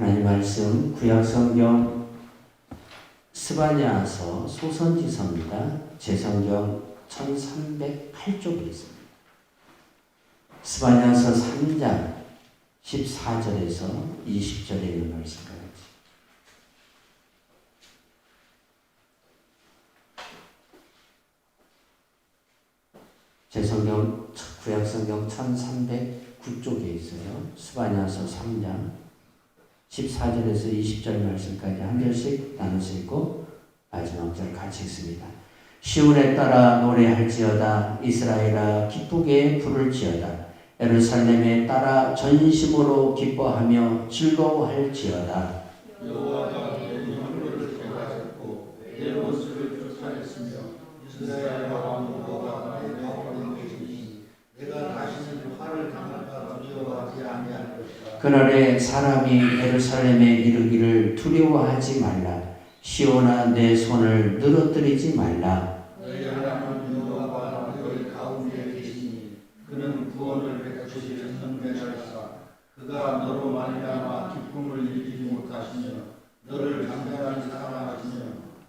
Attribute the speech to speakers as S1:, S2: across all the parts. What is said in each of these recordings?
S1: 하나님 말씀 구약성경 스바냐서 소선지서입니다. 제성경 1308쪽에 있습니다. 스바냐서 3장 14절에서 20절에 있는 말씀과 같이 제성경 구약성경 1309쪽에 있어요. 스바냐서 3장 14절에서 20절 말씀까지 한 절씩 나눠서 읽고 마지막 절 같이 읽습니다. 시온에 따라 노래할지어다. 이스라엘아 기쁘게 부를지어다. 예루살렘에 따라 전심으로 기뻐하며 즐거워할지어다.
S2: 여호와가 내 혈로를 대하셨고 내 원수를 쫓아냈으며 이스라엘 왕국과 나의 가오는 것이니 내가 다시는 화를 당할까 두려워하지 아니할 것이다.
S1: 그날에 사람이 예루살렘에 이르기를 두려워하지 말라. 시온아 내 손을 늘어뜨리지 말라.
S2: 너희 하나님 여호와가 너희 가운데 계시니 그는 구원을 베푸시는 선대자이사. 그가 너로 말미암아 기쁨을 일으키지 못하시며 너를 간절히 사랑하시며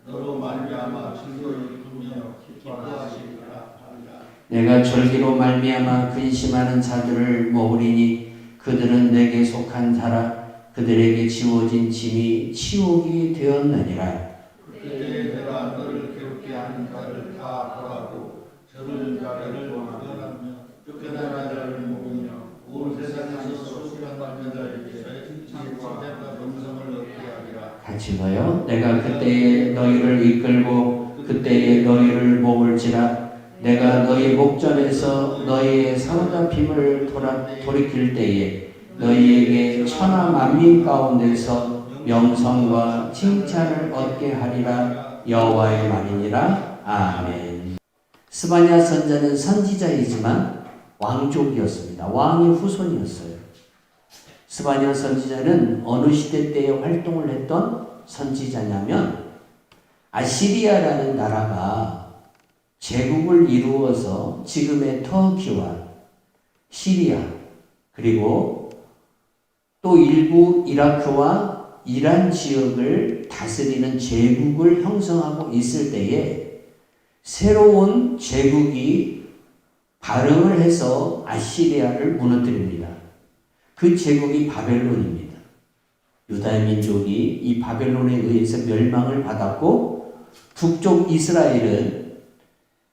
S2: 너로 말미암아 즐거이 부르며 기뻐하시리라 하리라.
S1: 내가 절기로 말미암아 근심하는 자들을 모으리니 그들은 내게 속한 자라. 그들에게 지워진 짐이 치욕이 되었느니라.
S2: 그때 내가 너를 괴롭게 하는 자를 다 벌하고 저를 자를 원하며 쫓겨난 자를 모으며 온 세상에서 소수한 남자들에게 칭찬과 명성을 얻게 하리라.
S1: 같이 봐요. 내가 그때에 너희를 이끌고 그때에 너희를 모을지라. 내가 너희 목전에서 너희의 사로잡힘을 돌이킬 때에 너희에게 천하 만민 가운데서 명성과 칭찬을 얻게 하리라. 여호와의 말이니라. 아멘. 스바냐 선자는 선지자이지만 왕족이었습니다. 왕의 후손이었어요. 스바냐 선지자는 어느 시대 때에 활동을 했던 선지자냐면 아시리아라는 나라가 제국을 이루어서 지금의 터키와 시리아 그리고 또 일부 이라크와 이란 지역을 다스리는 제국을 형성하고 있을 때에 새로운 제국이 발흥을 해서 아시리아를 무너뜨립니다. 그 제국이 바벨론입니다. 유다 민족이 이 바벨론에 의해서 멸망을 받았고 북쪽 이스라엘은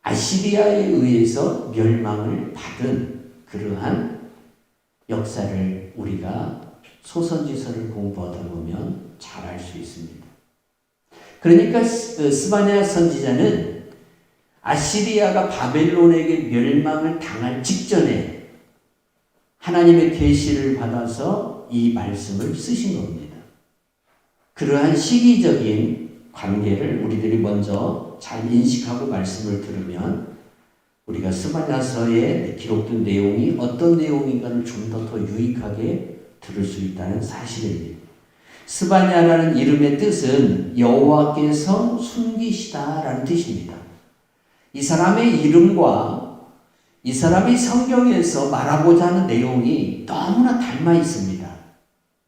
S1: 아시리아에 의해서 멸망을 받은 그러한 역사를 우리가 소선지서를 공부하다 보면 잘 알 수 있습니다. 그러니까 스바냐 선지자는 아시리아가 바벨론에게 멸망을 당할 직전에 하나님의 계시를 받아서 이 말씀을 쓰신 겁니다. 그러한 시기적인 관계를 우리들이 먼저 잘 인식하고 말씀을 들으면 우리가 스바냐서에 기록된 내용이 어떤 내용인가를 좀 더 유익하게 들을 수 있다는 사실입니다. 스바냐라는 이름의 뜻은 여호와께서 숨기시다라는 뜻입니다. 이 사람의 이름과 이 사람이 성경에서 말하고자 하는 내용이 너무나 닮아 있습니다.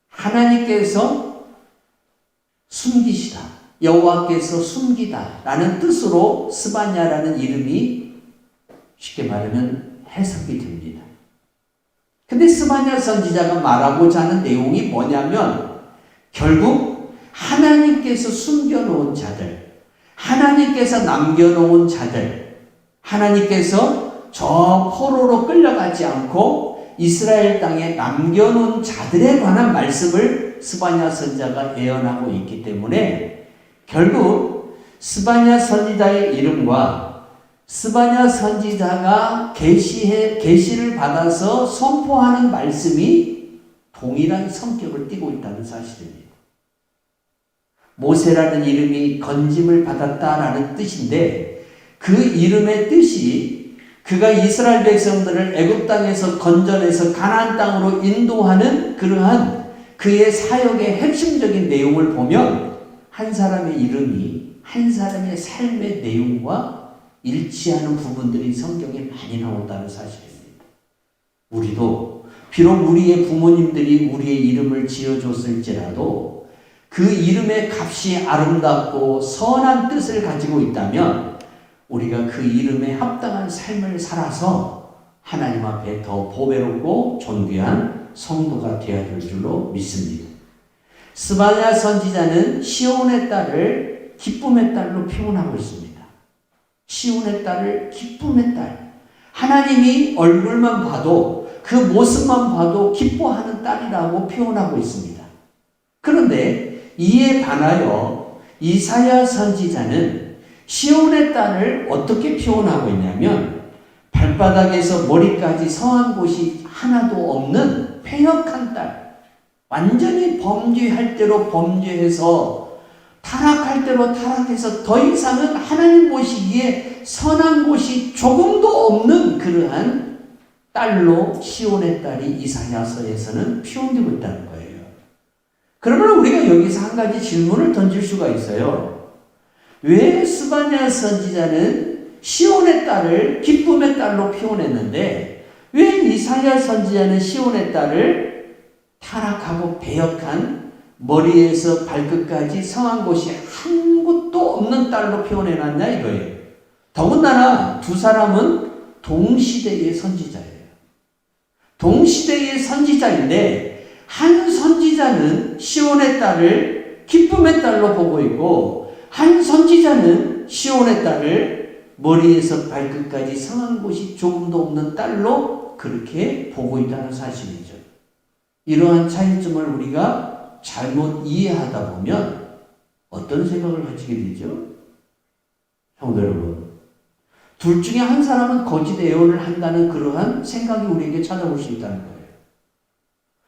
S1: 하나님께서 숨기시다, 여호와께서 숨기다 라는 뜻으로 스바냐라는 이름이 쉽게 말하면 해석이 됩니다. 근데 스바냐 선지자가 말하고자 하는 내용이 뭐냐면 결국 하나님께서 숨겨놓은 자들, 하나님께서 남겨놓은 자들, 하나님께서 저 포로로 끌려가지 않고 이스라엘 땅에 남겨놓은 자들에 관한 말씀을 스바냐 선지자가 예언하고 있기 때문에 결국 스바냐 선지자의 이름과 스바냐 선지자가 계시를 받아서 선포하는 말씀이 동일한 성격을 띠고 있다는 사실입니다. 모세라는 이름이 건짐을 받았다라는 뜻인데 그 이름의 뜻이 그가 이스라엘 백성들을 애굽 땅에서 건져내서 가나안 땅으로 인도하는 그러한 그의 사역의 핵심적인 내용을 보면 한 사람의 이름이 한 사람의 삶의 내용과 일치하는 부분들이 성경에 많이 나온다는 사실입니다. 우리도 비록 우리의 부모님들이 우리의 이름을 지어줬을지라도 그 이름의 값이 아름답고 선한 뜻을 가지고 있다면 우리가 그 이름에 합당한 삶을 살아서 하나님 앞에 더 보배롭고 존귀한 성도가 되어야 될 줄로 믿습니다. 스바냐 선지자는 시온의 딸을 기쁨의 딸로 표현하고 있습니다. 시온의 딸을 기쁨의 딸. 하나님이 얼굴만 봐도 그 모습만 봐도 기뻐하는 딸이라고 표현하고 있습니다. 그런데 이에 반하여 이사야 선지자는 시온의 딸을 어떻게 표현하고 있냐면 발바닥에서 머리까지 성한 곳이 하나도 없는 패역한 딸, 완전히 범죄할 대로 범죄해서 타락할 대로 타락해서 더 이상은 하나님 보시기에 선한 곳이 조금도 없는 그러한 딸로 시온의 딸이 이사야서에서는 표현되고 있다는 거예요. 그러면 우리가 여기서 한 가지 질문을 던질 수가 있어요. 왜 스바냐 선지자는 시온의 딸을 기쁨의 딸로 표현했는데 왜 이사야 선지자는 시온의 딸을 타락하고 배역한 머리에서 발끝까지 성한 곳이 한 곳도 없는 딸로 표현해놨냐 이거예요. 더군다나 두 사람은 동시대의 선지자예요. 동시대의 선지자인데 한 선지자는 시온의 딸을 기쁨의 딸로 보고 있고 한 선지자는 시온의 딸을 머리에서 발끝까지 성한 곳이 조금도 없는 딸로 그렇게 보고 있다는 사실이죠. 이러한 차이점을 우리가 잘못 이해하다 보면 어떤 생각을 가지게 되죠? 성도 여러분, 둘 중에 한 사람은 거짓 예언을 한다는 그러한 생각이 우리에게 찾아올 수 있다는 거예요.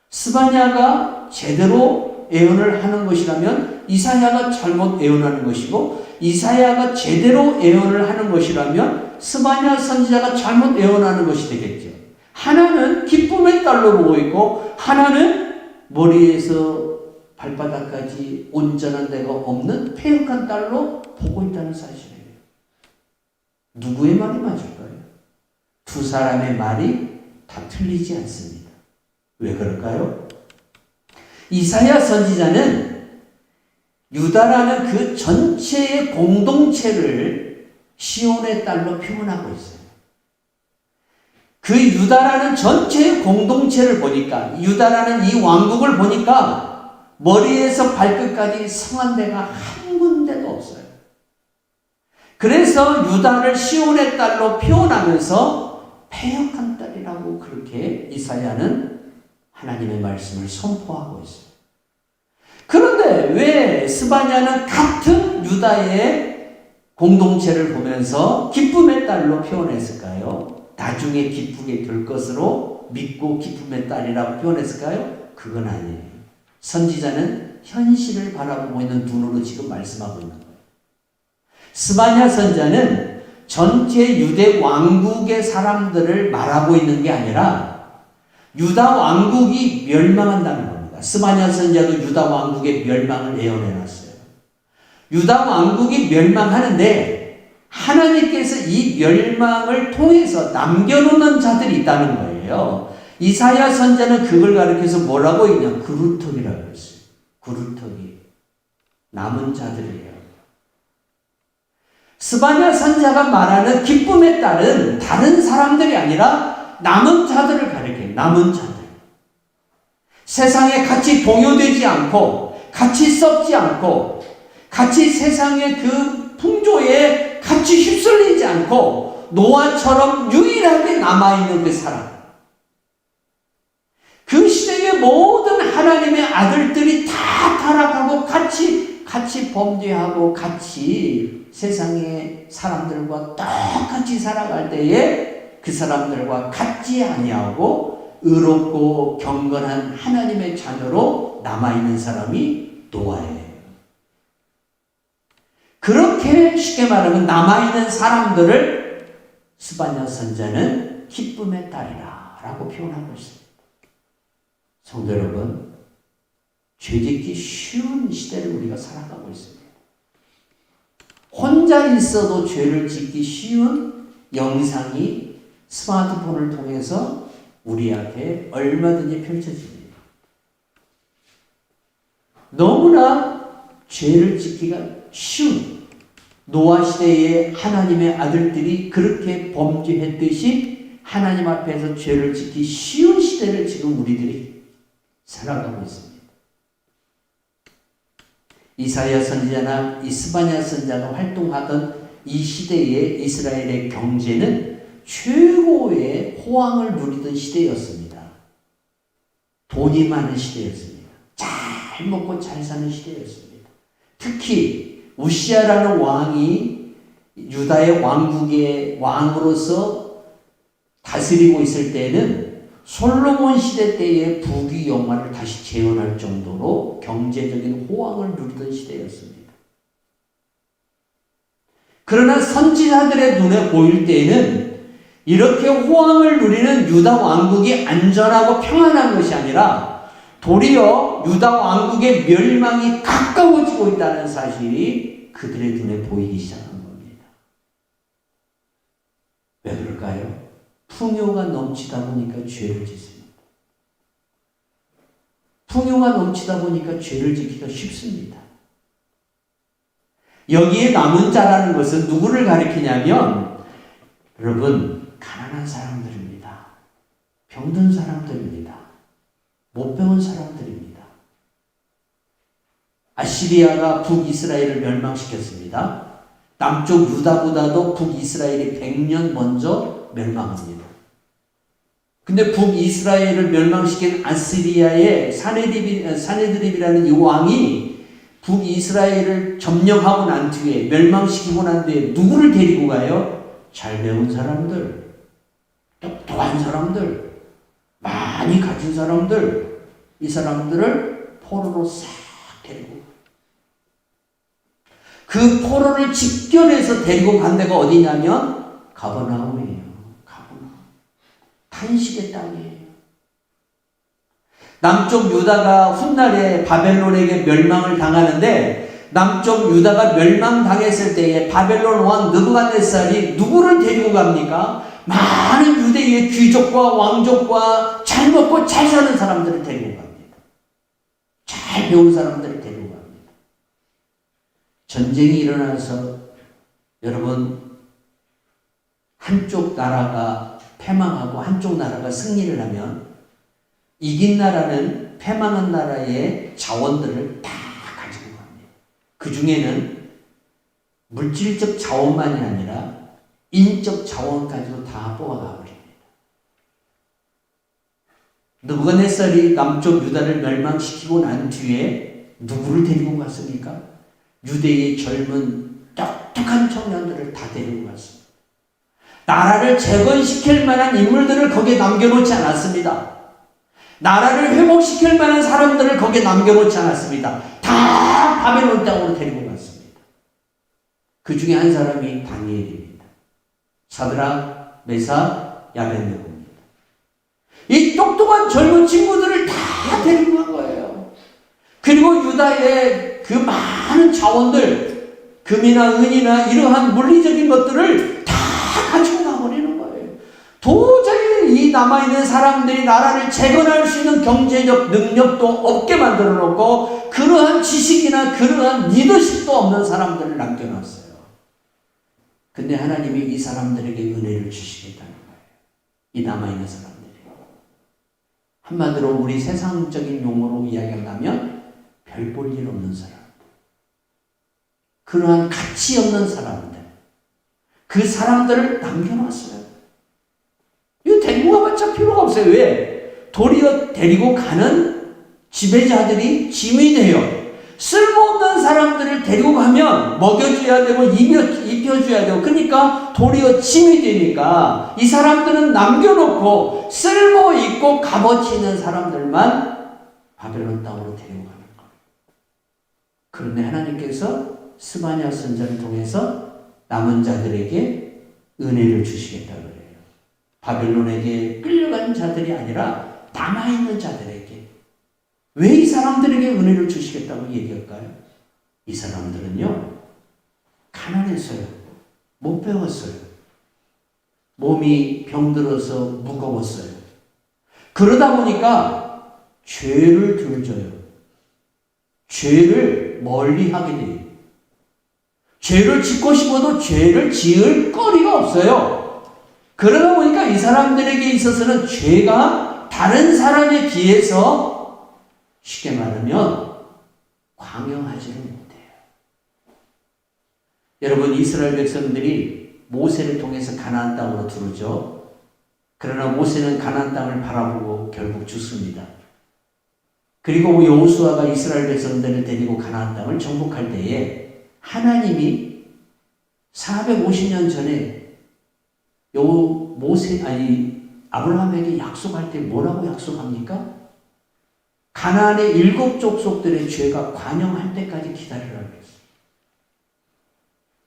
S1: 스바냐가 제대로 예언을 하는 것이라면 이사야가 잘못 예언하는 것이고 이사야가 제대로 예언을 하는 것이라면 스바냐 선지자가 잘못 예언하는 것이 되겠죠. 하나는 기쁨의 딸로 보고 있고 하나는 머리에서 발바닥까지 온전한 데가 없는 패역한 딸로 보고 있다는 사실이에요. 누구의 말이 맞을까요? 두 사람의 말이 다 틀리지 않습니다. 왜 그럴까요? 이사야 선지자는 유다라는 그 전체의 공동체를 시온의 딸로 표현하고 있어요. 그 유다라는 전체의 공동체를 보니까 유다라는 이 왕국을 보니까 머리에서 발끝까지 성한 데가 한 군데도 없어요. 그래서 유다를 시온의 딸로 표현하면서 패역한 딸이라고 그렇게 이사야는 하나님의 말씀을 선포하고 있어요. 그런데 왜 스바냐는 같은 유다의 공동체를 보면서 기쁨의 딸로 표현했을까요? 나중에 기쁘게 될 것으로 믿고 기쁨의 딸이라고 표현했을까요? 그건 아니에요. 선지자는 현실을 바라보고 있는 눈으로 지금 말씀하고 있는 거예요. 스바냐 선지자는 전체 유대 왕국의 사람들을 말하고 있는 게 아니라 유다 왕국이 멸망한다는 겁니다. 스바냐 선지자도 유다 왕국의 멸망을 예언해놨어요. 유다 왕국이 멸망하는데 하나님께서 이 멸망을 통해서 남겨놓는 자들이 있다는 거예요. 이사야 선지자는 그걸 가리켜서 뭐라고 했냐? 그루터기라고 했어요. 그루터기. 남은 자들이에요. 스바냐 선지자가 말하는 기쁨의 딸은 다른 사람들이 아니라 남은 자들을 가리켜요. 남은 자들. 세상에 같이 동요되지 않고 같이 썩지 않고 같이 세상의 그 풍조에 같이 휩쓸리지 않고 노아처럼 유일하게 남아있는 그 사람. 그 시대의 모든 하나님의 아들들이 다 타락하고 같이 범죄하고 같이 세상의 사람들과 똑같이 살아갈 때에 그 사람들과 같지 아니하고 의롭고 경건한 하나님의 자녀로 남아있는 사람이 노아예요. 그렇게 쉽게 말하면 남아있는 사람들을 스바냐 선지자는 기쁨의 딸이라 라고 표현하고 있습니다. 성도 여러분, 죄짓기 쉬운 시대를 우리가 살아가고 있습니다. 혼자 있어도 죄를 짓기 쉬운 영상이 스마트폰을 통해서 우리 앞에 얼마든지 펼쳐집니다. 너무나 죄를 짓기가 쉬운 노아 시대에 하나님의 아들들이 그렇게 범죄했듯이 하나님 앞에서 죄를 짓기 쉬운 시대를 지금 우리들이 살아가고 있습니다. 이사야 선지자나 이스바냐 선지자가 활동하던 이 시대의 이스라엘의 경제는 최고의 호황을 누리던 시대였습니다. 돈이 많은 시대였습니다. 잘 먹고 잘 사는 시대였습니다. 특히 우시아라는 왕이 유다의 왕국의 왕으로서 다스리고 있을 때에는 솔로몬 시대 때의 부귀 영화를 다시 재현할 정도로 경제적인 호황을 누리던 시대였습니다. 그러나 선지자들의 눈에 보일 때에는 이렇게 호황을 누리는 유다 왕국이 안전하고 평안한 것이 아니라 도리어 유다 왕국의 멸망이 가까워지고 있다는 사실이 그들의 눈에 보이기 시작한 겁니다. 왜 그럴까요? 풍요가 넘치다 보니까 죄를 짓습니다. 풍요가 넘치다 보니까 죄를 짓기가 쉽습니다. 여기에 남은 자라는 것은 누구를 가리키냐면 여러분 가난한 사람들입니다. 병든 사람들입니다. 못 배운 사람들입니다. 아시리아가 북이스라엘을 멸망시켰습니다. 남쪽 유다보다도 북이스라엘이 100년 먼저 멸망합니다. 근데 북이스라엘을 멸망시킨 아시리아의 사네드립이라는 이 왕이 북이스라엘을 점령하고 난 뒤에 멸망시키고 난 뒤에 누구를 데리고 가요? 잘 배운 사람들, 똑똑한 사람들, 많이 가진 사람들, 이 사람들을 포로로 싹 데리고 그 포로를 집결해서 데리고 간 데가 어디냐면 가버나움이에요. 가버나움. 탄식의 땅이에요. 남쪽 유다가 훗날에 바벨론에게 멸망을 당하는데 남쪽 유다가 멸망당했을 때에 바벨론 왕 느부갓네살이 누구를 데리고 갑니까? 많은 유대의 귀족과 왕족과 잘 먹고 잘 사는 사람들을 데리고 갑니다. 잘 배운 사람들을 데리고 갑니다. 전쟁이 일어나서 여러분 한쪽 나라가 패망하고 한쪽 나라가 승리를 하면 이긴 나라는 패망한 나라의 자원들을 다 가지고 갑니다. 그 중에는 물질적 자원만이 아니라 인적 자원까지도 다 뽑아가 버립니다. 느부갓네살이 남쪽 유다를 멸망시키고 난 뒤에 누구를 데리고 갔습니까? 유대의 젊은 똑똑한 청년들을 다 데리고 갔습니다. 나라를 재건시킬 만한 인물들을 거기에 남겨놓지 않았습니다. 나라를 회복시킬 만한 사람들을 거기에 남겨놓지 않았습니다. 다 바벨론 땅으로 데리고 갔습니다. 그 중에 한 사람이 다니엘입니다. 사드락, 메삭, 야벤느고입니다. 이 똑똑한 젊은 친구들을 다 데리고 간 거예요. 그리고 유다의 그 많은 자원들, 금이나 은이나 이러한 물리적인 것들을 다 가지고 가버리는 거예요. 도저히 이 남아있는 사람들이 나라를 재건할 수 있는 경제적 능력도 없게 만들어 놓고 그러한 지식이나 그러한 리더십도 없는 사람들을 남겨놨어요. 근데 하나님이 이 사람들에게 은혜를 주시겠다는 거예요. 이 남아있는 사람들이. 한마디로 우리 세상적인 용어로 이야기한다면 별 볼 일 없는 사람. 그러한 가치 없는 사람들. 그 사람들을 남겨놨어요. 이거 데리고 가봤자 필요가 없어요. 왜? 도리어 데리고 가는 지배자들이 짐이 돼요. 쓸모없는 사람들을 데리고 가면 먹여줘야 되고 입혀줘야 되고 그러니까 도리어 짐이 되니까 이 사람들은 남겨놓고 쓸모있고 값어치 있는 사람들만 바벨론 땅으로 데리고 가는 거예요. 그런데 하나님께서 스바냐 선지자를 통해서 남은 자들에게 은혜를 주시겠다 그래요. 바벨론에게 끌려간 자들이 아니라 남아있는 자들에게. 왜 이 사람들에게 은혜를 주시겠다고 얘기할까요? 이 사람들은요, 가난했어요. 못 배웠어요. 몸이 병들어서 무거웠어요. 그러다 보니까 죄를 들져요. 죄를 멀리 하게 돼요. 죄를 짓고 싶어도 죄를 지을 거리가 없어요. 그러다 보니까 이 사람들에게 있어서는 죄가 다른 사람에 비해서 쉽게 말하면 광영하지는 못해요. 여러분, 이스라엘 백성들이 모세를 통해서 가나안 땅으로 들어오죠. 그러나 모세는 가나안 땅을 바라보고 결국 죽습니다. 그리고 여호수아가 이스라엘 백성들을 데리고 가나안 땅을 정복할 때에 하나님이 450년 전에 아브라함에게 약속할 때 뭐라고 약속합니까? 가나안의 7 족속들의 죄가 관영할 때까지 기다리라고 했어요.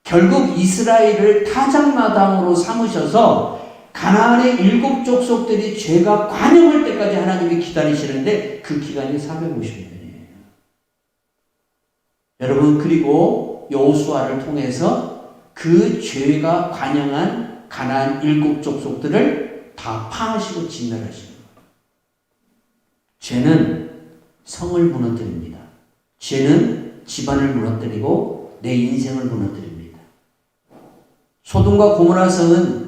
S1: 결국 이스라엘을 타작마당으로 삼으셔서 가나안의 7 족속들이 죄가 관영할 때까지 하나님이 기다리시는데 그 기간이 450년이에요. 여러분, 그리고 여호수아를 통해서 그 죄가 관영한 가나안 7 족속들을 다 파하시고 진멸하시는 거예요. 죄는 성을 무너뜨립니다. 죄는 집안을 무너뜨리고 내 인생을 무너뜨립니다. 소돔과 고모라 성은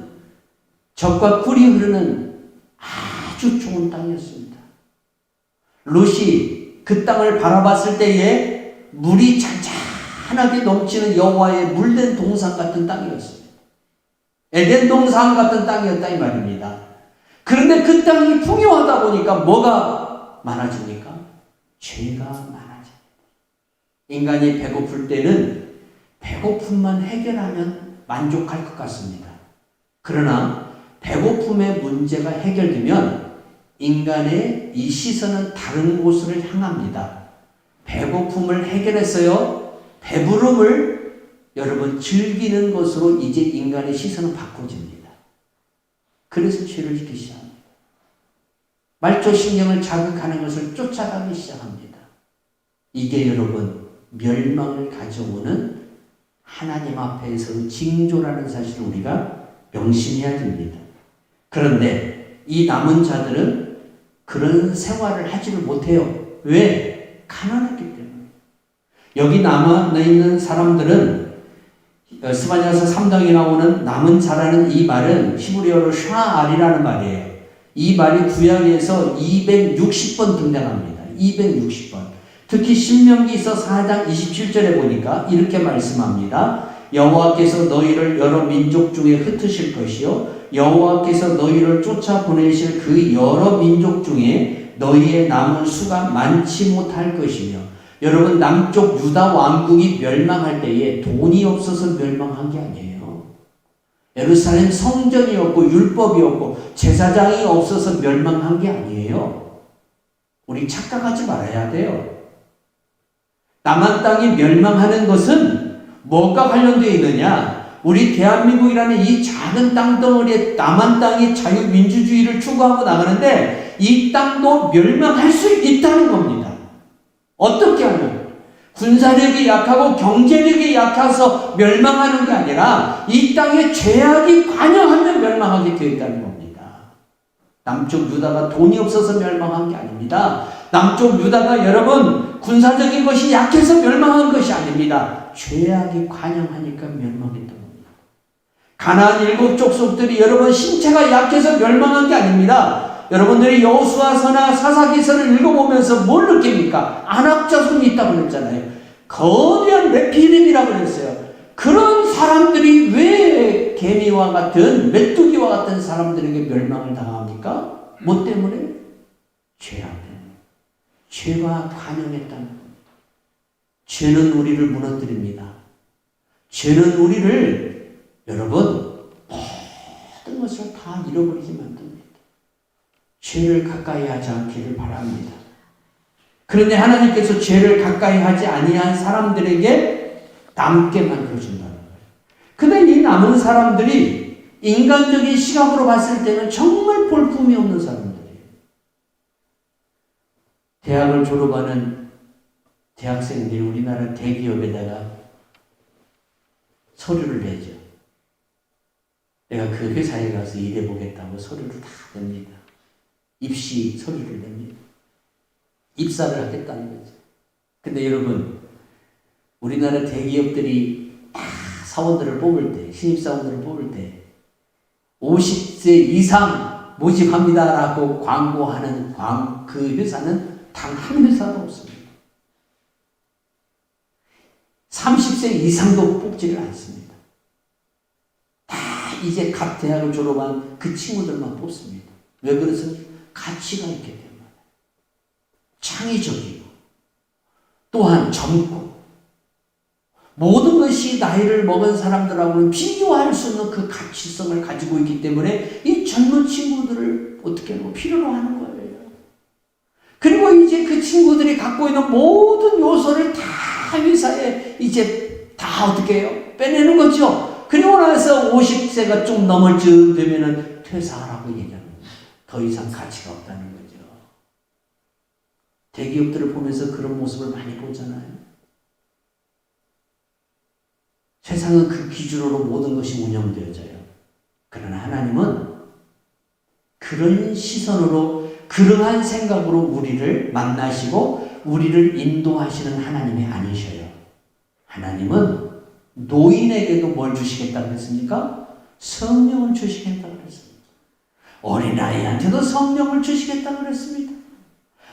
S1: 젖과 꿀이 흐르는 아주 좋은 땅이었습니다. 롯이 그 땅을 바라봤을 때에 물이 잔잔하게 넘치는 여호와의 물된 동산 같은 땅이었습니다. 에덴 동산 같은 땅이었다 이 말입니다. 그런데 그 땅이 풍요하다 보니까 뭐가 많아집니까? 죄가 많아집니다. 인간이 배고플 때는 배고픔만 해결하면 만족할 것 같습니다. 그러나 배고픔의 문제가 해결되면 인간의 이 시선은 다른 곳으로 향합니다. 배고픔을 해결했어요. 배부름을 여러분 즐기는 것으로 이제 인간의 시선은 바꿔집니다. 그래서 죄를 짓기 시작합니다. 말초신경을 자극하는 것을 쫓아가기 시작합니다. 이게 여러분 멸망을 가져오는 하나님 앞에서의 징조라는 사실을 우리가 명심해야 됩니다. 그런데 이 남은 자들은 그런 생활을 하지를 못해요. 왜? 가난했기 때문에. 여기 남아있는 사람들은 스바냐서 3장에 나오는 남은 자라는 이 말은 히브리어로 샤알이라는 말이에요. 이 말이 구약에서 260번 등장합니다. 260번. 특히 신명기서 4장 27절에 보니까 이렇게 말씀합니다. 여호와께서 너희를 여러 민족 중에 흩으실 것이요 여호와께서 너희를 쫓아보내실 그 여러 민족 중에 너희의 남은 수가 많지 못할 것이며. 여러분, 남쪽 유다 왕국이 멸망할 때에 돈이 없어서 멸망한 게 아니에요. 예루살렘 성전이 없고 율법이 없고 제사장이 없어서 멸망한 게 아니에요. 우리 착각하지 말아야 돼요. 남한 땅이 멸망하는 것은 뭐가 관련되어 있느냐? 우리 대한민국이라는 이 작은 땅덩어리에 남한 땅이 자유민주주의를 추구하고 나가는데 이 땅도 멸망할 수 있다는 겁니다. 어떻게 하면? 군사력이 약하고 경제력이 약해서 멸망하는 게 아니라 이 땅에 죄악이 관여하면 멸망하게 되어 있다는 겁니다. 남쪽 유다가 돈이 없어서 멸망한 게 아닙니다. 남쪽 유다가 여러분 군사적인 것이 약해서 멸망한 것이 아닙니다. 죄악이 관영하니까 멸망했던 겁니다. 가나안 7 족속들이 여러분 신체가 약해서 멸망한 게 아닙니다. 여러분들이 여호수아서나 사사기서를 읽어보면서 뭘 느낍니까? 안악자손이 있다고 그랬잖아요. 거대한 네피림이라고 그랬어요. 그런 사람들이 왜 개미와 같은 메뚜기와 같은 사람들에게 멸망을 당합니까? 뭐 때문에? 죄악 때문에. 죄가 관영했다는 겁니다. 죄는 우리를 무너뜨립니다. 죄는 우리를 여러분 모든 것을 다 잃어버리게 만듭니다. 죄를 가까이 하지 않기를 바랍니다. 그런데 하나님께서 죄를 가까이 하지 아니한 사람들에게 남게 만들어준다는 거예요. 근데 이 남은 사람들이 인간적인 시각으로 봤을 때는 정말 볼품이 없는 사람들이에요. 대학을 졸업하는 대학생들이 우리나라 대기업에다가 서류를 내죠. 내가 그 회사에 가서 일해보겠다고 서류를 다 냅니다. 입시 서류를 냅니다. 입사를 하겠다는 거죠. 근데 여러분, 우리나라 대기업들이 다 사원들을 뽑을 때, 신입사원들을 뽑을 때 50세 이상 모집합니다라고 광고하는 그 회사는 단 한 회사도 없습니다. 30세 이상도 뽑지를 않습니다. 다 이제 갓 대학을 졸업한 그 친구들만 뽑습니다. 왜 그렇습니까? 가치가 있기 때문에. 창의적이고 또한 젊고 모든 것이 나이를 먹은 사람들하고는 비교할 수 없는 그 가치성을 가지고 있기 때문에 이 젊은 친구들을 어떻게 하고 필요로 하는 거예요. 그리고 이제 그 친구들이 갖고 있는 모든 요소를 다 회사에 이제 다 어떻게 해요? 빼내는 거죠. 그리고 나서 50세가 좀 넘을 즈음 되면은 퇴사하라고 얘기하는 거예요. 더 이상 가치가 없다는 거죠. 대기업들을 보면서 그런 모습을 많이 보잖아요. 세상은 그 기준으로 모든 것이 운영되어져요. 그러나 하나님은 그런 시선으로 그러한 생각으로 우리를 만나시고 우리를 인도하시는 하나님이 아니셔요. 하나님은 노인에게도 뭘 주시겠다고 그랬습니까? 성령을 주시겠다고 그랬습니다. 어린아이한테도 성령을 주시겠다고 그랬습니다.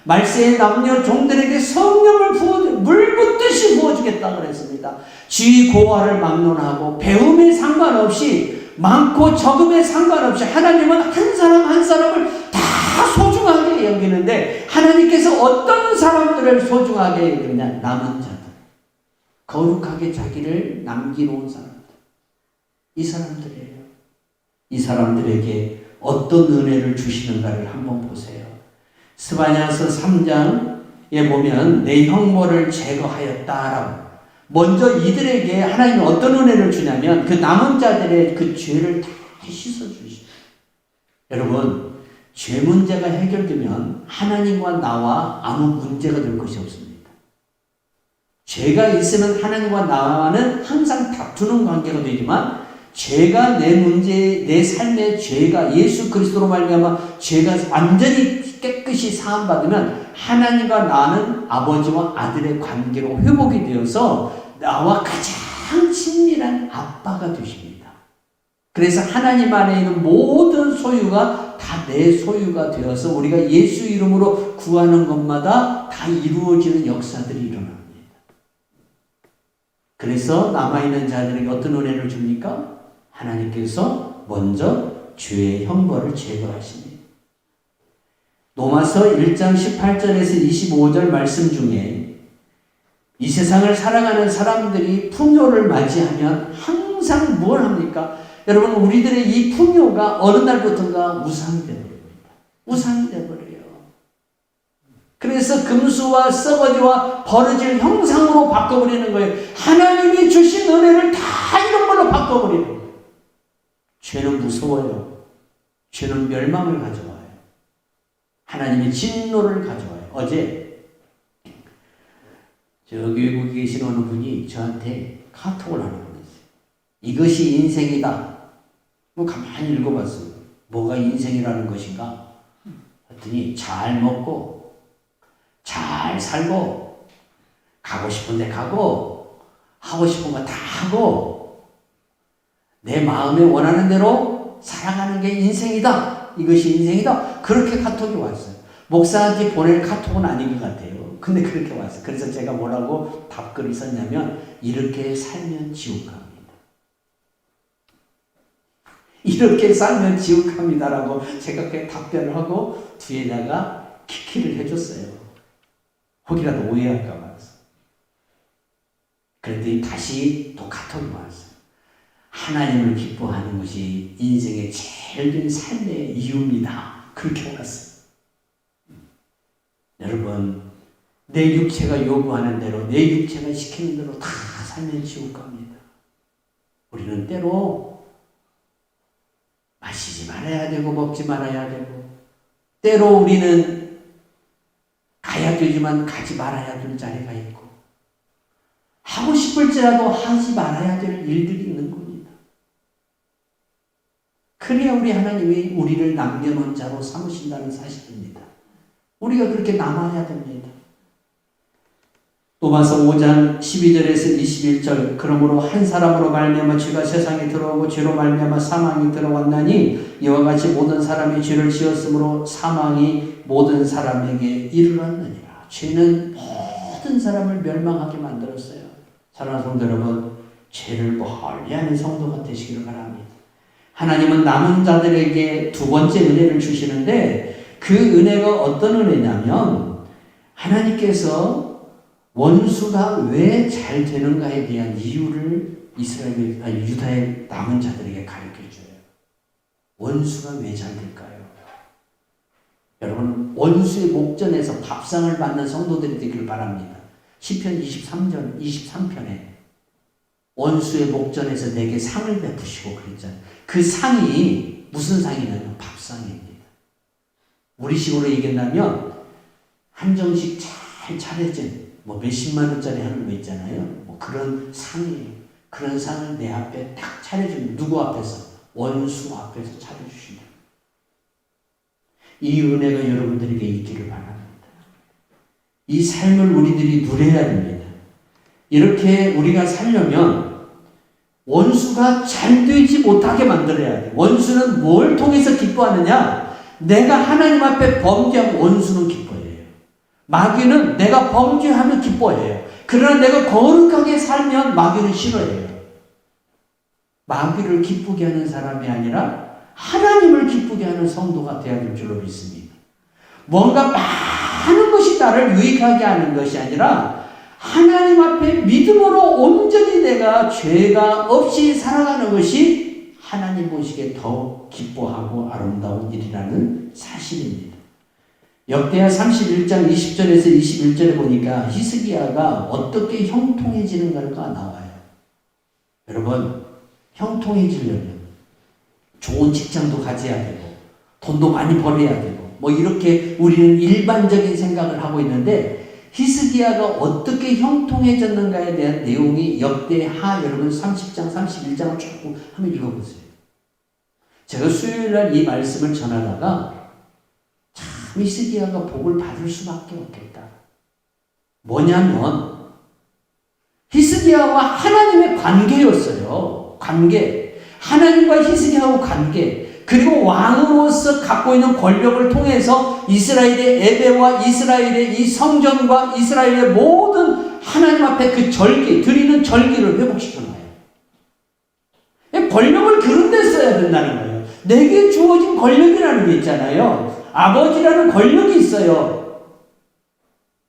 S1: 말세의 남녀 종들에게 성령을 물 붓듯이 부어주겠다고 그랬습니다. 지위 고하를 막론하고 배움에 상관없이 많고 적음에 상관없이 하나님은 한 사람 한 사람을 다 소중하게 여기는데 하나님께서 어떤 사람들을 소중하게 여기느냐? 남은 자들, 거룩하게 자기를 남기놓은 사람들, 이 사람들이에요. 이 사람들에게 어떤 은혜를 주시는가를 한번 보세요. 스바냐서 3장에 보면 내 형모를 제거하였다라고 먼저 이들에게 하나님이 어떤 은혜를 주냐면 그 남은 자들의 그 죄를 다 씻어주시죠. 여러분, 죄 문제가 해결되면 하나님과 나와 아무 문제가 될 것이 없습니다. 죄가 있으면 하나님과 나와는 항상 다투는 관계가 되지만 죄가 내 문제, 내 삶의 죄가 예수 그리스도로 말미암아 죄가 완전히 깨끗이 사함받으면 하나님과 나는 아버지와 아들의 관계로 회복이 되어서 나와 가장 친밀한 아빠가 되십니다. 그래서 하나님 안에 있는 모든 소유가 다 내 소유가 되어서 우리가 예수 이름으로 구하는 것마다 다 이루어지는 역사들이 일어납니다. 그래서 남아있는 자들에게 어떤 은혜를 줍니까? 하나님께서 먼저 죄의 형벌을 제거하십니다. 로마서 1장 18절에서 25절 말씀 중에 이 세상을 살아가는 사람들이 풍요를 맞이하면 항상 뭘 합니까? 여러분, 우리들의 이 풍요가 어느 날부터인가 우상이 되어버립니다. 우상이 되어버려요. 그래서 금수와 썩어지와 버려질 형상으로 바꿔버리는 거예요. 하나님이 주신 은혜를 다 이런 걸로 바꿔버리는 거예요. 죄는 무서워요. 죄는 멸망을 가져와요. 하나님의 진노를 가져와요. 어제 저기 외국에 계신 어느 분이 저한테 카톡을 하나 보냈어요. 이것이 인생이다. 가만히 읽어봤어요. 뭐가 인생이라는 것인가? 했더니 잘 먹고 잘 살고 가고 싶은 데 가고 하고 싶은 거 다 하고 내 마음에 원하는 대로 살아가는 게 인생이다. 이것이 인생이다. 그렇게 카톡이 왔어요. 목사한테 보낼 카톡은 아닌 것 같아요. 근데 그렇게 왔어요. 그래서 제가 뭐라고 답글을 썼냐면 이렇게 살면 지옥갑니다. 이렇게 살면 지옥갑니다라고 제가 그렇게 답변을 하고 뒤에다가 키키를 해줬어요. 혹이라도 오해할까 봐서. 그랬더니 다시 또 카톡이 왔어요. 하나님을 기뻐하는 것이 인생의 제일 큰 삶의 이유입니다. 그렇게 왔어요. 여러분, 내 육체가 요구하는 대로, 내 육체가 시키는 대로 다 살면 지옥 갑니다. 우리는 때로 마시지 말아야 되고 먹지 말아야 되고 때로 우리는 가야 되지만 가지 말아야 될 자리가 있고 하고 싶을지라도 하지 말아야 될 일들이 있는 겁니다. 그래야 우리 하나님이 우리를 남겨놓은 자로 삼으신다는 사실입니다. 우리가 그렇게 남아야 됩니다. 로마서 5장 12절에서 21절 그러므로 한 사람으로 말미암아 죄가 세상에 들어오고 죄로 말미암아 사망이 들어왔나니 이와 같이 모든 사람이 죄를 지었으므로 사망이 모든 사람에게 이르렀느니라. 죄는 모든 사람을 멸망하게 만들었어요. 사랑하는 성도 여러분, 죄를 멀리하는 성도가 되시기를 바랍니다. 하나님은 남은 자들에게 두 번째 은혜를 주시는데 그 은혜가 어떤 은혜냐면 하나님께서 원수가 왜 잘 되는가에 대한 이유를 유다의 남은 자들에게 가르쳐줘요. 원수가 왜 잘 될까요? 여러분, 원수의 목전에서 밥상을 받는 성도들이 되기를 바랍니다. 시편 23편에 원수의 목전에서 내게 상을 베푸시고 그랬잖아요. 그 상이 무슨 상이냐면 밥상입니다. 우리식으로 얘기한다면 한정식 잘 차려진 몇십만 원짜리 하는 거 있잖아요. 그런 상이에요. 그런 상을 내 앞에 딱 차려주면 누구 앞에서? 원수 앞에서 차려주신다. 이 은혜가 여러분들에게 있기를 바랍니다. 이 삶을 우리들이 누려야 됩니다. 이렇게 우리가 살려면 원수가 잘 되지 못하게 만들어야 돼. 원수는 뭘 통해서 기뻐하느냐? 내가 하나님 앞에 범죄하면 원수는 기뻐해요. 마귀는 내가 범죄하면 기뻐해요. 그러나 내가 거룩하게 살면 마귀는 싫어해요. 마귀를 기쁘게 하는 사람이 아니라 하나님을 기쁘게 하는 성도가 되어야 될 줄로 믿습니다. 뭔가 많은 것이 나를 유익하게 하는 것이 아니라 하나님 앞에 믿음으로 온전히 내가 죄가 없이 살아가는 것이 하나님 보시기에 더욱 기뻐하고 아름다운 일이라는 사실입니다. 역대하 31장 20절에서 21절에 보니까 히스기야가 어떻게 형통해지는가가 나와요. 여러분, 형통해지려면 좋은 직장도 가져야 되고 돈도 많이 벌어야 되고 이렇게 우리는 일반적인 생각을 하고 있는데 히스기야가 어떻게 형통해졌는가에 대한 내용이 역대하 여러분 30장 31장을 조금 한번 읽어보세요. 제가 수요일날 이 말씀을 전하다가 히스기야가 복을 받을 수밖에 없겠다. 뭐냐면 히스기야와 하나님의 관계였어요. 관계. 하나님과 히스기야하고 관계. 그리고 왕으로서 갖고 있는 권력을 통해서 이스라엘의 예배와 이스라엘의 이 성전과 이스라엘의 모든 하나님 앞에 그 절기, 드리는 절기를 회복시켜놔요. 권력을 그런 데 써야 된다는 거예요. 내게 주어진 권력이라는 게 있잖아요. 아버지라는 권력이 있어요.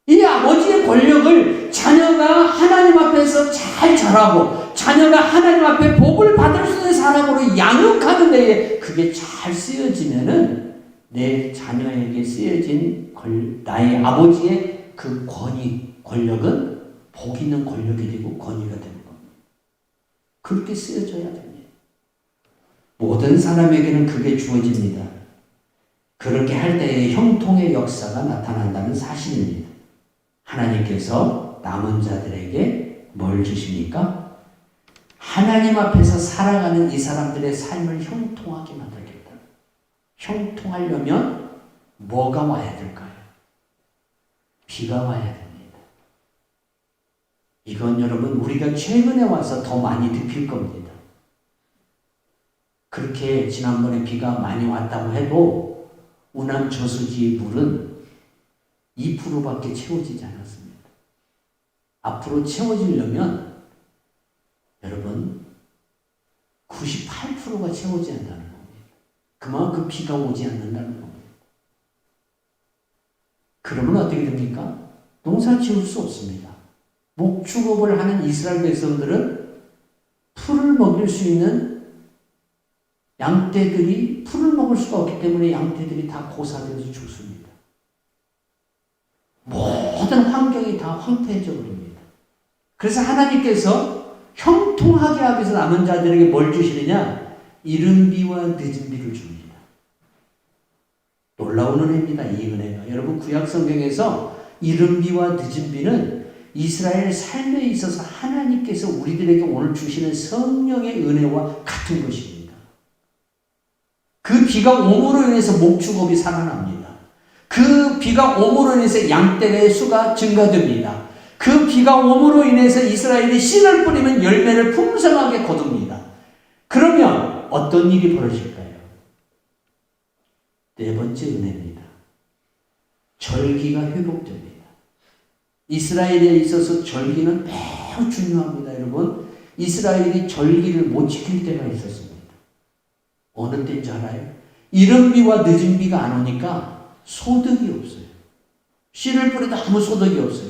S1: 이 아버지의 권력을 자녀가 하나님 앞에서 잘 자라고 자녀가 하나님 앞에 복을 받을 수 있는 사람으로 양육하는 데에 그게 잘 쓰여지면은 내 자녀에게 쓰여진 나의 아버지의 그 권력은 복 있는 권력이 되고 권위가 되는 겁니다. 그렇게 쓰여져야 됩니다. 모든 사람에게는 그게 주어집니다. 그렇게 할 때에 형통의 역사가 나타난다는 사실입니다. 하나님께서 남은 자들에게 뭘 주십니까? 하나님 앞에서 살아가는 이 사람들의 삶을 형통하게 만들겠다. 형통하려면 뭐가 와야 될까요? 비가 와야 됩니다. 이건 여러분 우리가 최근에 와서 더 많이 느낄 겁니다. 그렇게 지난번에 비가 많이 왔다고 해도 우남 저수지의 물은 2%밖에 채워지지 않았습니다. 앞으로 채워지려면 여러분 98%가 채워져야 한다는 겁니다. 그만큼 비가 오지 않는다는 겁니다. 그러면 어떻게 됩니까? 농사 지을 수 없습니다. 목축업을 하는 이스라엘 백성들은 풀을 먹일 수 있는 양떼들이 풀을 먹을 수가 없기 때문에 양떼들이 다 고사되어서 죽습니다. 모든 환경이 다 황폐해져 버립니다. 그래서 하나님께서 형통하게 하기 위해서 남은 자들에게 뭘 주시느냐? 이른 비와 늦은 비를 줍니다. 놀라운 은혜입니다. 이 은혜가. 여러분 구약 성경에서 이른 비와 늦은 비는 이스라엘 삶에 있어서 하나님께서 우리들에게 오늘 주시는 성령의 은혜와 같은 것입니다. 그 비가 오므로 인해서 목축업이 살아납니다. 그 비가 오므로 인해서 양떼의 수가 증가됩니다. 그 비가 오므로 인해서 이스라엘이 씨를 뿌리면 열매를 풍성하게 거둡니다. 그러면 어떤 일이 벌어질까요? 네 번째 은혜입니다. 절기가 회복됩니다. 이스라엘에 있어서 절기는 매우 중요합니다. 여러분, 이스라엘이 절기를 못 지킬 때가 있었습니다. 어느 때인 줄 알아요? 이른 비와 늦은 비가 안 오니까 소득이 없어요. 씨를 뿌려도 아무 소득이 없어요.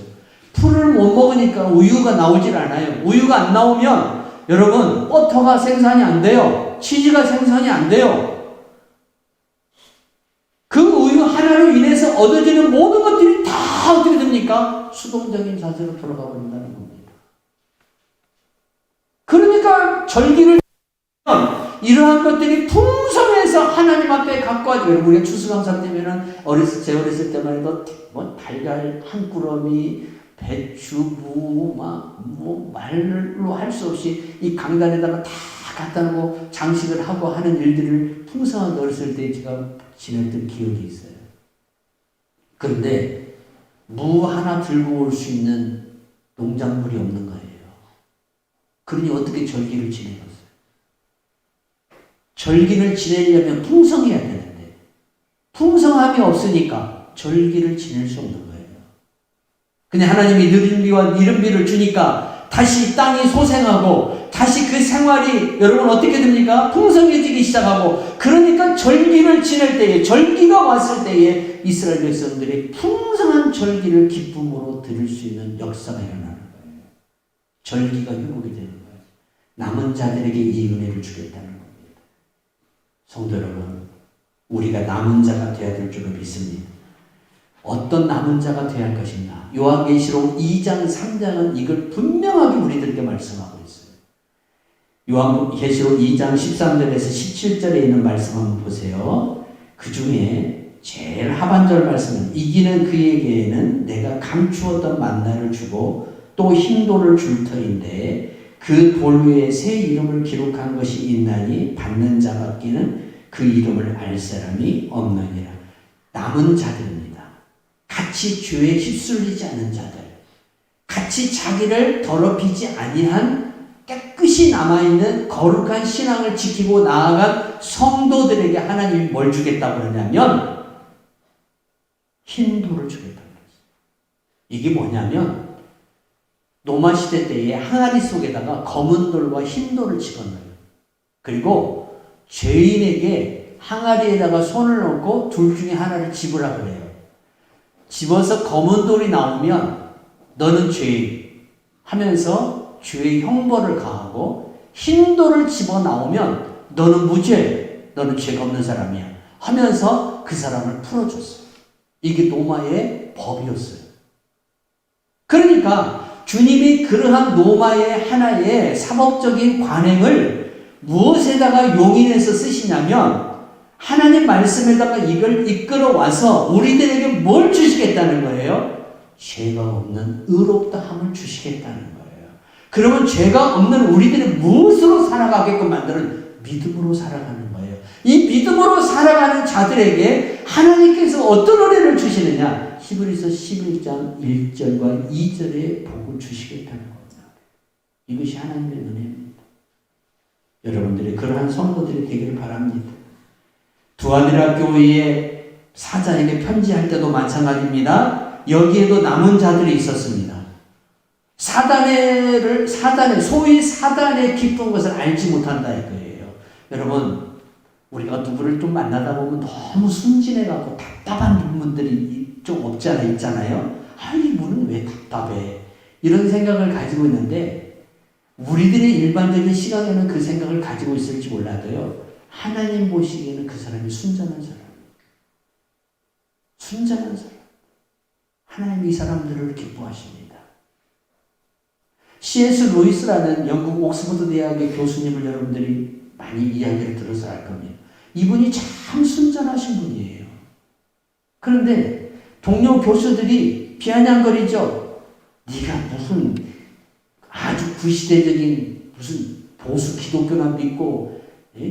S1: 풀을 못 먹으니까 우유가 나오질 않아요. 우유가 안 나오면 여러분 버터가 생산이 안 돼요. 치즈가 생산이 안 돼요. 그 우유 하나로 인해서 얻어지는 모든 것들이 다 어떻게 됩니까? 수동적인 자세로 돌아가 버린다는 겁니다. 그러니까 절기를 이러한 것들이 풍성해서 하나님 앞에 갖고 와요. 여러분, 우리가 추수감사 때면은 제 어렸을 때만 해도 뭐 달걀 한 꾸러미, 배추, 무, 말로 할 수 없이 이 강단에다가 다 갖다 놓고 장식을 하고 하는 일들을 풍성하게 어렸을 때 제가 지냈던 기억이 있어요. 그런데 무 하나 들고 올 수 있는 농작물이 없는 거예요. 그러니 어떻게 절기를 지내겠어요? 절기를 지내려면 풍성해야 되는데 풍성함이 없으니까 절기를 지낼 수 없는 거예요. 근데 하나님이 늦은 비와 이른 비를 주니까 다시 땅이 소생하고 다시 그 생활이 여러분 어떻게 됩니까? 풍성해지기 시작하고 그러니까 절기를 지낼 때에 절기가 왔을 때에 이스라엘 백성들이 풍성한 절기를 기쁨으로 드릴 수 있는 역사가 일어나는 거예요. 절기가 회복이 되는 거예요. 남은 자들에게 이 은혜를 주겠다는 겁니다. 성도 여러분, 우리가 남은 자가 되어야 될 줄을 믿습니다. 어떤 남은 자가 되어야 할 것인가? 요한계시록 2장, 3장은 이걸 분명하게 우리들에게 말씀하고 있어요. 요한계시록 2장 13절에서 17절에 있는 말씀 한번 보세요. 그 중에 제일 하반절 말씀은 이기는 그에게는 내가 감추었던 만나를 주고 또 흰돌을 줄 터인데 그 돌 위에 새 이름을 기록한 것이 있나니 받는 자밖에는 그 이름을 알 사람이 없느니라. 남은 자들입니다. 같이 죄에 휩쓸리지 않은 자들, 같이 자기를 더럽히지 아니한 깨끗이 남아있는 거룩한 신앙을 지키고 나아간 성도들에게 하나님이 뭘 주겠다고 그러냐면 흰 돌을 주겠다는 거죠. 이게 뭐냐면 노마 시대 때에 항아리 속에다가 검은 돌과 흰 돌을 집어넣어요. 그리고 죄인에게 항아리에다가 손을 넣고 둘 중에 하나를 집으라 그래요. 집어서 검은 돌이 나오면 너는 죄인 하면서 죄의 형벌을 가하고 흰 돌을 집어 나오면 너는 무죄, 너는 죄가 없는 사람이야 하면서 그 사람을 풀어줬어요. 이게 노마의 법이었어요. 그러니까 주님이 그러한 노마의 하나의 사법적인 관행을 무엇에다가 용인해서 쓰시냐면 하나님 말씀에다가 이걸 이끌어와서 우리들에게 뭘 주시겠다는 거예요? 죄가 없는 의롭다함을 주시겠다는 거예요. 그러면 죄가 없는 우리들이 무엇으로 살아가게끔 만드는 믿음으로 살아가는 거예요. 이 믿음으로 살아가는 자들에게 하나님께서 어떤 은혜를 주시느냐? 히브리서 11장 1절과 2절에 복을 주시겠다는 겁니다. 이것이 하나님의 은혜입니다. 여러분들이 그러한 성도들이 되기를 바랍니다. 두아디라 교회의 사자에게 편지할 때도 마찬가지입니다. 여기에도 남은 자들이 있었습니다. 소위 사단의 기쁜 것을 알지 못한다 이거예요. 여러분, 우리가 누구를 좀 만나다 보면 너무 순진해갖고 답답한 부분들이 좀 없지 않아 있잖아요. 이분은 왜 답답해? 이런 생각을 가지고 있는데 우리들의 일반적인 시각에는 그 생각을 가지고 있을지 몰라도요. 하나님 보시기에는 그 사람이 순전한 사람이에요. 순전한 사람. 하나님이 이 사람들을 기뻐하십니다. C.S. 루이스라는 영국 옥스퍼드 대학의 교수님을 여러분들이 많이 이야기를 들어서 알 겁니다. 이분이 참 순전하신 분이에요. 그런데 동료 교수들이 비아냥거리죠. 네가 무슨 아주 구시대적인 무슨 보수 기독교만 믿고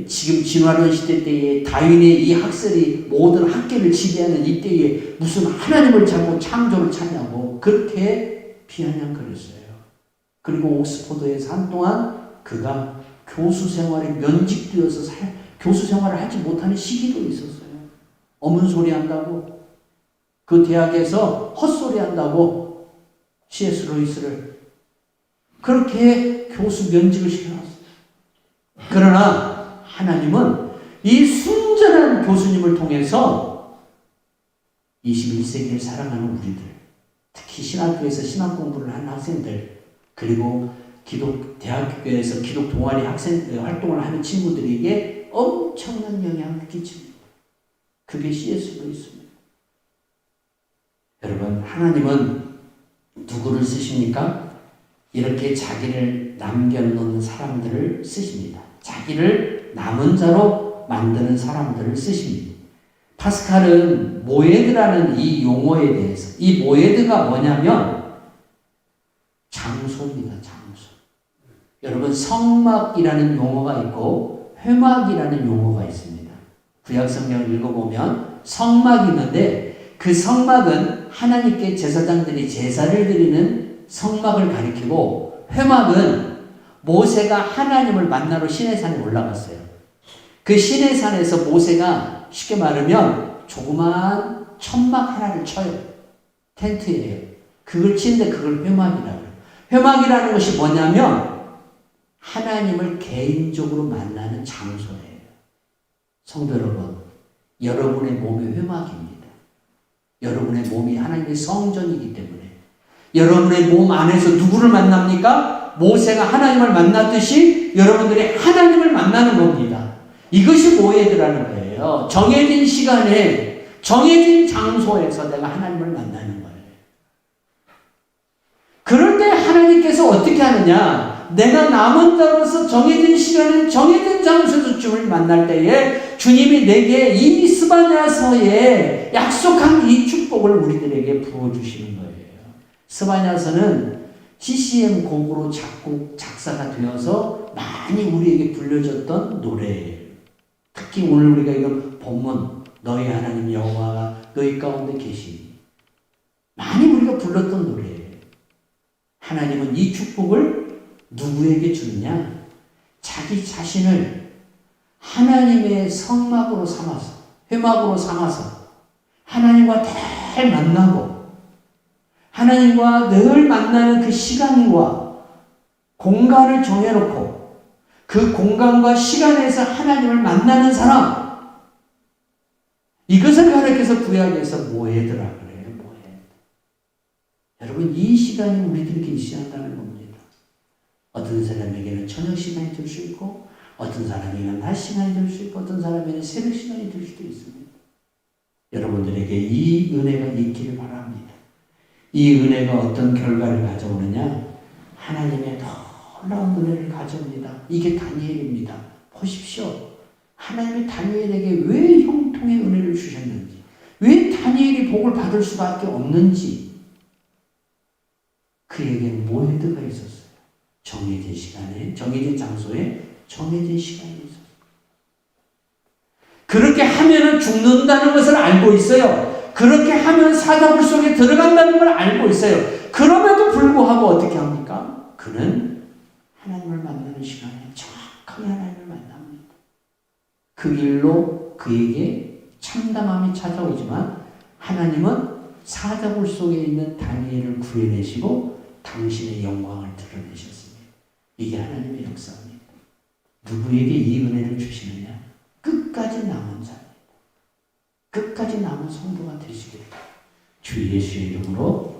S1: 지금 진화론 시대 때에 다윈의 이 학설이 모든 학계를 지배하는 이때에 무슨 하나님을 자꾸 창조를 찾냐고 그렇게 비아냥거렸어요. 그리고 옥스퍼드에서 한동안 그가 교수 생활에 면직되어서 교수 생활을 하지 못하는 시기도 있었어요. 어문소리 한다고, 그 대학에서 헛소리 한다고 C.S. 루이스를 그렇게 교수 면직을 시켜놨어요. 그러나 하나님은 이 순전한 교수님을 통해서 21세기를 살아가는 우리들, 특히 신학교에서 신학 공부를 하는 학생들, 그리고 대학교에서 기독 동아리 활동을 하는 친구들에게 엄청난 영향을 끼칩니다. 그게 C.S. 루이스입니다. 여러분, 하나님은 누구를 쓰십니까? 이렇게 자기를 남겨놓는 사람들을 쓰십니다. 자기를 남은 자로 만드는 사람들을 쓰십니다. 파스칼은 모에드라는 이 용어에 대해서, 이 모에드가 뭐냐면 장소입니다. 장소. 여러분, 성막이라는 용어가 있고 회막이라는 용어가 있습니다. 구약성경을 읽어보면 성막이 있는데 그 성막은 하나님께 제사장들이 제사를 드리는 성막을 가리키고, 회막은 모세가 하나님을 만나러 시내산에 올라갔어요. 그 시내산에서 모세가 쉽게 말하면 조그마한 천막 하나를 쳐요. 텐트예요. 그걸 치는데 그걸 회막이라고 해요. 회막이라는 것이 뭐냐면 하나님을 개인적으로 만나는 장소예요. 성도 여러분, 여러분의 몸이 회막입니다. 여러분의 몸이 하나님의 성전이기 때문에 여러분의 몸 안에서 누구를 만납니까? 모세가 하나님을 만났듯이 여러분들이 하나님을 만나는 겁니다. 이것이 모에드라는 거예요. 정해진 시간에 정해진 장소에서 내가 하나님을 만나는 거예요. 그럴 때 하나님께서 어떻게 하느냐? 내가 남은 자로서 정해진 시간에 정해진 장소에서 주님을 만날 때에 주님이 내게 이 스바냐서에 약속한 이 축복을 우리들에게 부어주시는 거예요. 스바냐서는 CCM 곡으로 작사가 되어서 많이 우리에게 불려졌던 노래예요. 특히 오늘 우리가 이건 본문, 너희 하나님 여호와가 너희 가운데 계시니, 많이 우리가 불렀던 노래예요. 하나님은 이 축복을 누구에게 주느냐? 자기 자신을 하나님의 성막으로 삼아서, 회막으로 삼아서 하나님과 늘 만나고 하나님과 늘 만나는 그 시간과 공간을 정해놓고 그 공간과 시간에서 하나님을 만나는 사람, 이것을 가리켜서 구약에서 모에드라 그래요. 모에드. 여러분, 이 시간이 우리들에게 있어야 한다는 겁니다. 어떤 사람에게는 저녁 시간이 될 수 있고, 어떤 사람에게는 낮 시간이 될 수 있고, 어떤 사람에게는 새벽 시간이 될 수도 있습니다. 여러분들에게 이 은혜가 있기를 바랍니다. 이 은혜가 어떤 결과를 가져오느냐? 하나님의 놀라운 은혜를 가져옵니다. 이게 다니엘입니다. 보십시오. 하나님이 다니엘에게 왜 형통의 은혜를 주셨는지, 왜 다니엘이 복을 받을 수밖에 없는지, 그에게는 모에드가 있었어요. 정해진 시간에, 정해진 장소에, 정해진 시간이 있었어요. 그렇게 하면은 죽는다는 것을 알고 있어요. 그렇게 하면 사자굴 속에 들어간다는 걸 알고 있어요. 그럼에도 불구하고 어떻게 합니까? 그는 하나님을 만나는 시간에 정확하게 하나님을 만납니다. 그 일로 그에게 참담함이 찾아오지만 하나님은 사자굴 속에 있는 다니엘을 구해내시고 당신의 영광을 드러내셨습니다. 이게 하나님의 역사입니다. 누구에게 이 은혜를 주시느냐? 끝까지 남은 자입니다. 끝까지 남은 성도가 되시기를 주 예수의 이름으로